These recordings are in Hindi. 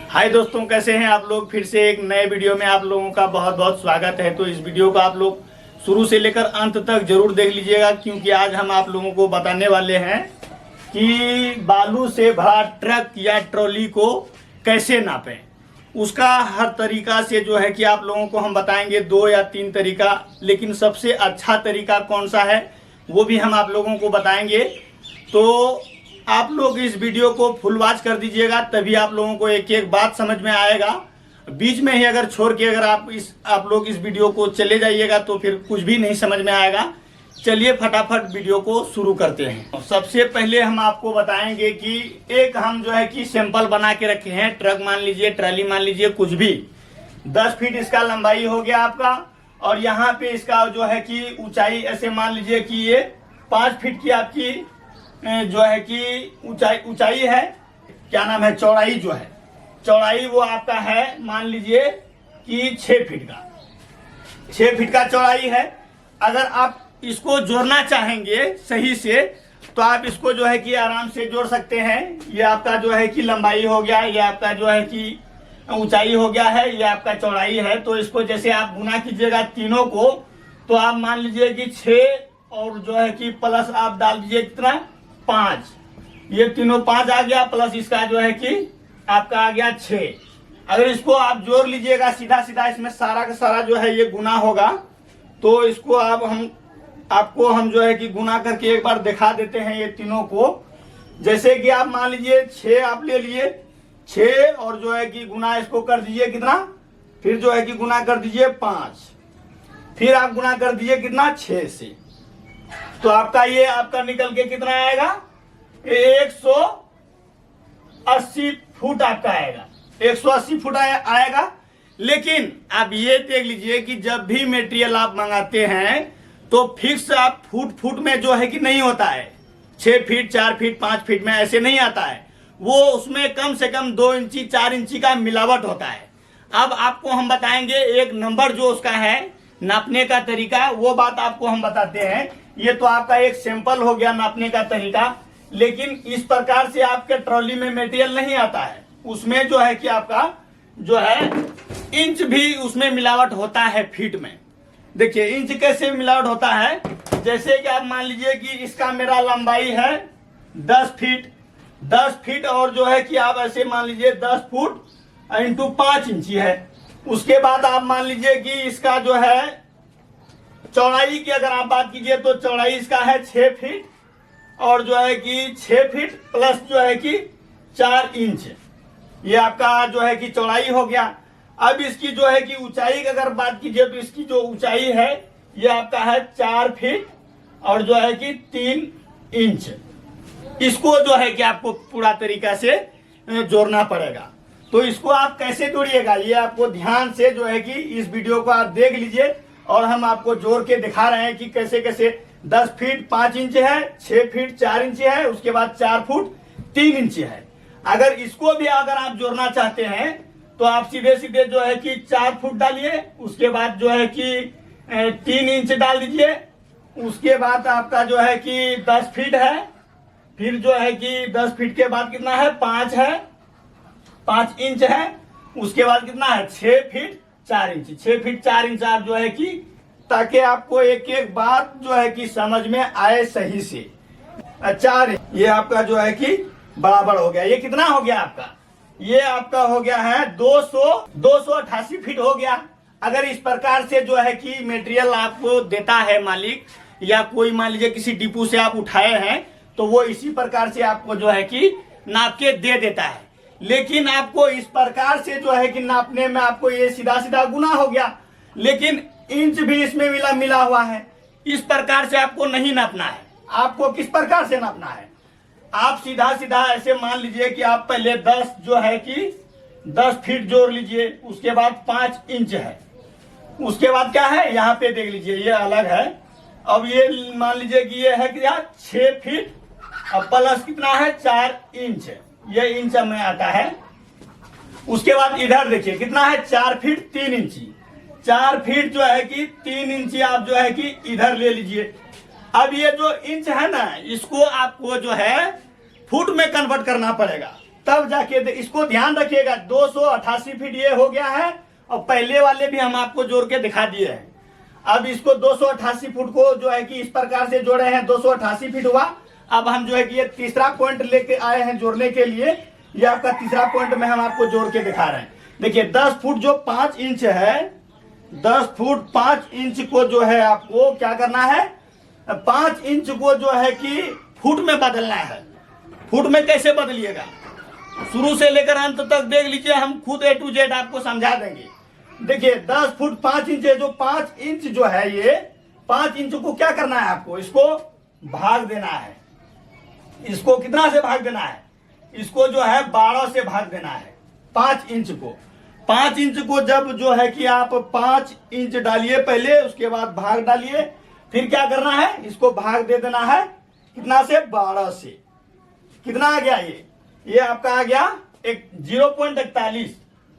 हाय दोस्तों, कैसे हैं आप लोग। फिर से एक नए वीडियो में आप लोगों का बहुत बहुत स्वागत है। तो इस वीडियो को आप लोग शुरू से लेकर अंत तक जरूर देख लीजिएगा, क्योंकि आज हम आप लोगों को बताने वाले हैं कि बालू से भरा ट्रक या ट्रॉली को कैसे नापें। उसका हर तरीका से जो है कि आप लोगों को हम बताएंगे 2 या 3 तरीका, लेकिन सबसे अच्छा तरीका कौन सा है वो भी हम आप लोगों को बताएंगे। तो आप लोग इस वीडियो को फुल वॉच कर दीजिएगा, तभी आप लोगों को एक एक बात समझ में आएगा। बीच में ही अगर छोड़ के अगर आप लोग इस वीडियो को चले जाइएगा तो फिर कुछ भी नहीं समझ में आएगा। चलिए फटाफट वीडियो को शुरू करते हैं। सबसे पहले हम आपको बताएंगे कि एक हम जो है कि सैंपल बना के रखे हैं। ट्रक मान लीजिए, ट्राली मान लीजिए, कुछ भी 10 फीट इसका लंबाई हो गया आपका, और यहाँ पे इसका जो है कि ऊंचाई ऐसे मान लीजिए कि ये 5 फीट की आपकी जो है कि ऊंचाई है, क्या नाम है, चौड़ाई जो है, चौड़ाई वो आपका है मान लीजिए कि 6 फीट का, 6 फीट का चौड़ाई है। अगर आप इसको जोड़ना चाहेंगे सही से तो आप इसको जो है कि आराम से जोड़ सकते हैं। ये आपका जो है कि लंबाई हो गया, ये आपका जो है कि ऊंचाई हो गया है, ये आपका चौड़ाई है। तो इसको जैसे आप गुना कीजिएगा तीनों को, तो आप मान लीजिए कि 6 और जो है कि प्लस आप डाल दीजिए कितना, 5। ये तीनों 5 आ गया, प्लस इसका जो है कि आपका आ गया 6। अगर इसको आप जोड़ लीजिएगा सीधा सीधा, इसमें सारा का सारा जो है ये गुना होगा। तो इसको आपको हम जो है कि गुना करके एक बार दिखा देते हैं ये तीनों को। जैसे कि आप मान लीजिए 6 आप ले लिए, 6 और जो है कि गुना इसको कर दीजिए कितना, फिर जो है कि गुना कर दीजिए 5, फिर आप गुना कर दीजिए कितना, 6 से। तो आपका ये आपका निकल के कितना आएगा, 180 फुट आपका आएगा, 180 फुट आएगा। लेकिन आप ये देख लीजिए कि जब भी मटेरियल आप मंगाते हैं तो फिक्स आप फुट में जो है कि नहीं होता है। 6 फीट, 4 फीट, 5 फीट में ऐसे नहीं आता है। वो उसमें कम से कम 2 इंची 4 इंची का मिलावट होता है। अब आपको हम बताएंगे एक नंबर जो उसका है नापने का तरीका, वो बात आपको हम बताते हैं। ये तो आपका एक सैंपल हो गया नापने का तरीका, लेकिन इस प्रकार से आपके ट्रॉली में मटेरियल नहीं आता है। उसमें जो है कि आपका जो है इंच भी उसमें मिलावट होता है फीट में। देखिए इंच कैसे मिलावट होता है, जैसे कि आप मान लीजिए कि इसका मेरा लंबाई है 10 फीट और जो है कि आप ऐसे मान लीजिए 10 फुट इंटू 5 इंची है। उसके बाद आप मान लीजिए कि इसका जो है चौड़ाई की अगर आप बात कीजिए तो चौड़ाई इसका है 6 फीट और जो है कि 6 फीट प्लस जो है कि 4 इंच, ये आपका जो है कि चौड़ाई हो गया। अब इसकी जो है कि ऊंचाई की अगर बात कीजिए तो इसकी जो ऊंचाई है ये आपका है 4 फीट और जो है कि 3 इंच। इसको जो है कि आपको पूरा तरीका से जोड़ना पड़ेगा। तो इसको आप कैसे जोड़िएगा, ये आपको ध्यान से जो है कि इस वीडियो को आप देख लीजिए, और हम आपको जोड़ के दिखा रहे हैं कि कैसे कैसे। 10 फीट 5 इंच है, 6 फीट 4 इंच है, उसके बाद 4 फुट 3 इंच है। अगर इसको भी अगर आप जोड़ना चाहते हैं तो आप सीधे सीधे जो है कि 4 फुट डालिए, उसके बाद जो है कि 3 इंच डाल दीजिए, उसके बाद आपका जो है कि 10 फीट है, फिर जो है कि 10 फीट के बाद कितना है, 5 है, 5 इंच है, उसके बाद कितना है 6 फीट 4 इंच, 6 फीट 4 इंच आप जो है कि, ताकि आपको एक एक बात जो है कि समझ में आए सही से। 4 ये आपका जो है कि बराबर हो गया। ये कितना हो गया आपका, ये आपका हो गया है 288 फीट हो गया। अगर इस प्रकार से जो है कि मटेरियल आपको देता है मालिक, या कोई मान लीजिए किसी डिपो से आप उठाए हैं, तो वो इसी प्रकार से आपको जो है कि नाप के दे देता है। लेकिन आपको इस प्रकार से जो है कि नापने में आपको ये सीधा सीधा गुना हो गया, लेकिन इंच भी इसमें मिला हुआ है। इस प्रकार से आपको नहीं नापना है। आपको किस प्रकार से नापना है, आप सीधा सीधा ऐसे मान लीजिए कि आप पहले 10 जो है कि 10 फीट जोड़ लीजिए, उसके बाद 5 इंच है, उसके बाद क्या है यहाँ पे देख लीजिए ये अलग है। अब ये मान लीजिए कि ये है कि 6 फीट और प्लस कितना है 4 इंच, ये इंच में आता है। उसके बाद इधर देखिए कितना है 4 फीट 3 इंची, 4 फीट जो है कि 3 इंची आप जो है कि इधर ले लीजिए। अब ये जो इंच है ना, इसको आपको जो है फुट में कन्वर्ट करना पड़ेगा। तब जाके इसको ध्यान रखिएगा। 288 फीट ये हो गया है, और पहले वाले भी हम आपको जोड़ के दिखा दिए हैं। अब इसको 288 फुट को जो है कि इस प्रकार से जोड़े हैं, 288 फीट हुआ। अब हम जो है कि ये तीसरा पॉइंट लेके आए हैं जोड़ने के लिए। ये आपका तीसरा पॉइंट में हम आपको जोड़ के दिखा रहे हैं। देखिए 10 फुट जो 5 इंच है, 10 फुट 5 इंच को जो है आपको क्या करना है, 5 इंच को जो है कि फुट में बदलना है। फुट में कैसे बदलिएगा, शुरू से लेकर अंत तक देख लीजिए, हम खुद A to Z आपको समझा देंगे। देखिए 10 फुट 5 इंच है, जो 5 इंच जो है ये 5 इंच को क्या करना है आपको, इसको भाग देना है। इसको कितना से भाग देना है, इसको जो है 12 से भाग देना है 5 इंच को। 5 इंच को जब जो है कि आप 5 इंच डालिए पहले, उसके बाद भाग डालिए, फिर क्या करना है, इसको भाग दे देना है कितना से, 12 से। कितना आ गया ये आपका आ गया 0.41।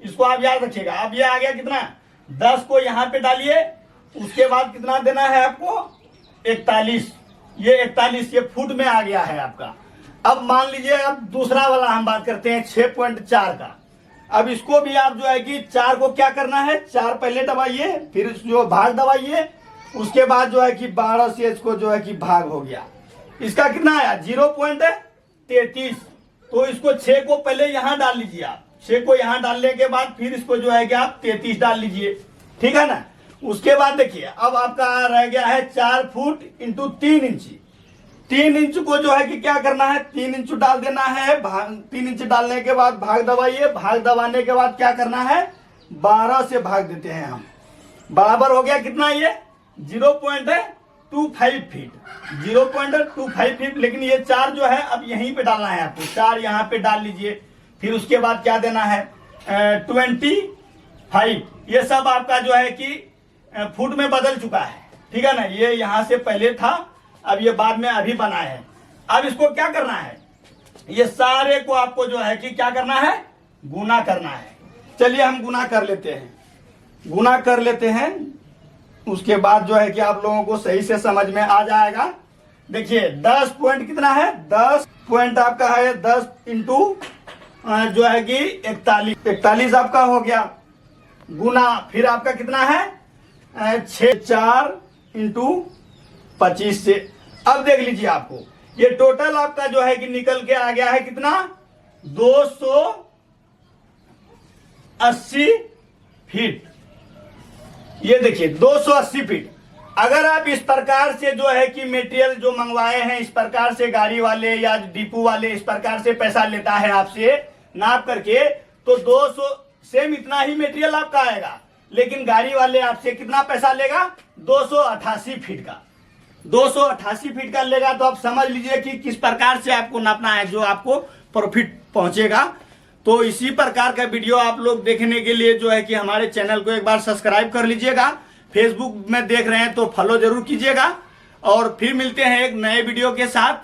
इसको आप याद रखिएगा। अब ये आ गया कितना, 10 को यहाँ पे डालिए, उसके बाद कितना देना है आपको, 41। ये 41 ये फुट में आ गया है आपका। अब मान लीजिए अब दूसरा वाला हम बात करते हैं 6.4 का। अब इसको भी आप जो है कि 4 को क्या करना है, 4 पहले दबाइए, फिर जो भाग दबाइए, उसके बाद जो है कि 12 से इसको जो है कि भाग हो गया। इसका कितना आया, 0.33। तो इसको 6 को पहले यहां डाल लीजिए आप, 6 को यहां डालने के बाद फिर इसको जो है कि आप 33 डाल लीजिए, ठीक है ना। उसके बाद देखिए अब आपका रह गया है 4 फुट इंटू 3 इंच। 3 इंच को जो है कि क्या करना है, 3 इंच डाल देना है, 3 इंच डालने के बाद भाग दबाइए, भाग दबाने के बाद क्या करना है, 12 से भाग देते हैं हम। बराबर हो गया कितना, ये 0.25 फीट, 0.25 फीट। लेकिन ये 4 जो है अब यहीं पे डालना है आपको, 4 यहाँ पे डाल लीजिए। फिर उसके बाद क्या देना है, 25। ये सब आपका जो है कि फुट में बदल चुका है, ठीक है ना। ये यहाँ से पहले था, अब ये बाद में अभी बना है। अब इसको क्या करना है, ये सारे को आपको जो है कि क्या करना है, गुना करना है। चलिए हम गुना कर लेते हैं, गुना कर लेते हैं। उसके बाद जो है कि आप लोगों को सही से समझ में आ जाएगा। देखिए 10 पॉइंट कितना है, 10 पॉइंट आपका है 10 इंटू जो है कि 41 आपका हो गया, गुना फिर आपका कितना है 6 4 इंटू 25 से। अब देख लीजिए आपको ये टोटल आपका जो है कि निकल के आ गया है कितना, 280 फीट। ये देखिए 280 फीट। अगर आप इस प्रकार से जो है कि मटेरियल जो मंगवाए हैं, इस प्रकार से गाड़ी वाले या डिपो वाले इस प्रकार से पैसा लेता है आपसे नाप करके, तो 200 सेम इतना ही मटेरियल आपका आएगा। लेकिन गाड़ी वाले आपसे कितना पैसा लेगा, 288 फीट का। 288 फीट का लेगा, तो आप समझ लीजिए कि किस प्रकार से आपको नापना है, जो आपको प्रॉफिट पहुंचेगा। तो इसी प्रकार का वीडियो आप लोग देखने के लिए जो है कि हमारे चैनल को एक बार सब्सक्राइब कर लीजिएगा। फेसबुक में देख रहे हैं तो फॉलो जरूर कीजिएगा, और फिर मिलते हैं एक नए वीडियो के साथ।